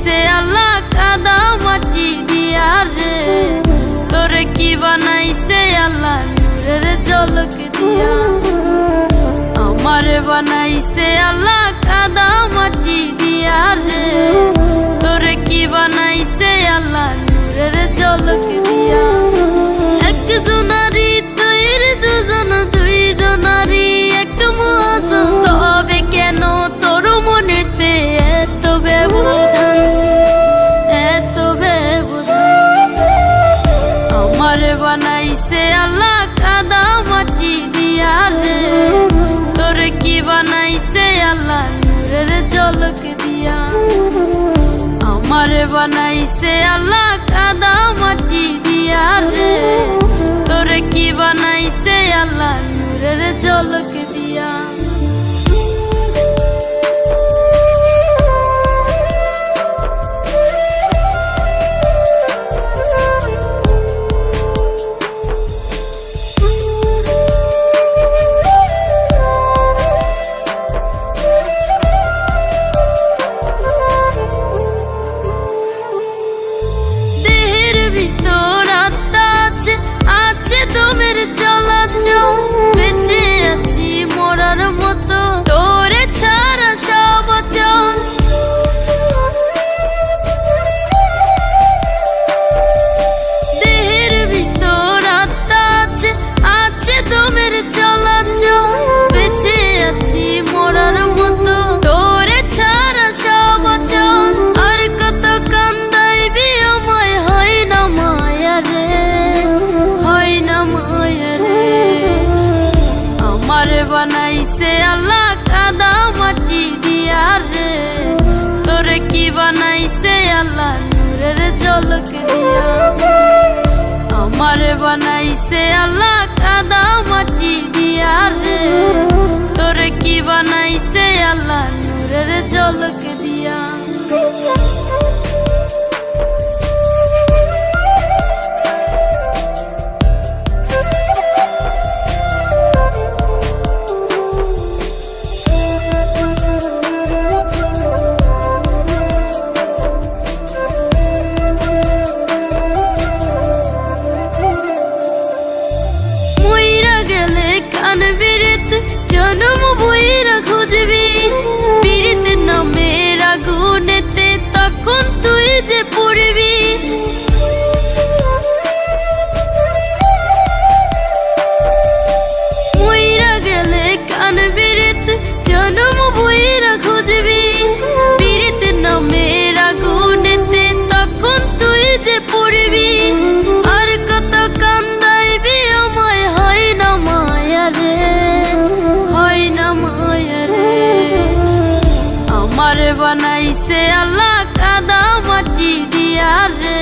বানাইছে আল্লাহ কাদা মাটি দিয়া রে, তোরে কি বানাইছে আল্লাহ নূরের ঝলক দিয়া। আমারে বানাইছে আল্লাহ কাদা মাটি দিয়া রে, তোরে কি বানাইছে আল্লাহ নূরের ঝলক দিয়া। একজনারি তৈর দুজন, দুইজনারি এক মহাজন, তবে কেন তোর মনেতে এত ব্যবধান, এত ব্যবধান। আমারে বানাইছে আল্লাহ কাদা মাটি দিয়া রে, তোরে কি বানাইছে আল্লাহ নূরের ঝলক দিয়া। আমারে বানাইছে আল্লাহ কাদা মাটি দিয়া রে, তোরে কি বানাইছে আল্লাহ নূরের ঝলক দিয়া। বেঁচে আছি মরার মতো তোরে ছাড়া সব অচল, দেহের ভিতর আত্মা আছে, আছে দমের চলাচল। বেঁচে আছি মরার মতো তোরে ছাড়া সব অচল, আর কত কান্দাইবি আমায়, হয় না মায়া রে, হয় না মায়া রে। আমারে বানাইছে আল্লাহ কাদা মাটি দিয়া রে, তোরে কি বানাইছে আল্লাহ নূরের ঝলক দিয়া। আমারে বানাইছে আল্লাহ কাদা মাটি দিয়া রে, তোরে কি বানাইছে আল্লাহ নূরের ঝলক দিয়া। কান বিরিত জনম বইরা খুঁজবি, বিরিত নামের আগুনেতে তখন তুই যে পড়বি। মইরা গেলে কান বিরিত জনম বইরা খুঁজবি, বিরিত নামের আগুনেতে তখন তুই যে পড়বি। আর কত কান্দাইবি আমায়, হয় না মায়া রে, হয় না মায়া রে। আমারে বানাইছে আল্লাহ কাদা মাটি দিয়া রে,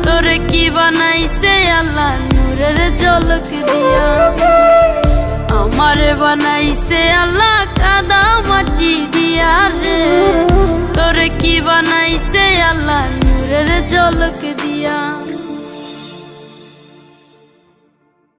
তোরে কি বানাইছে আল্লাহ নূরের ঝলক দিয়া। আমারে বানাইছে আল্লাহ কাদা মাটি দিয়া রে, তোরে কি বানাইছে আল্লাহ নূরের ঝলক দিয়া।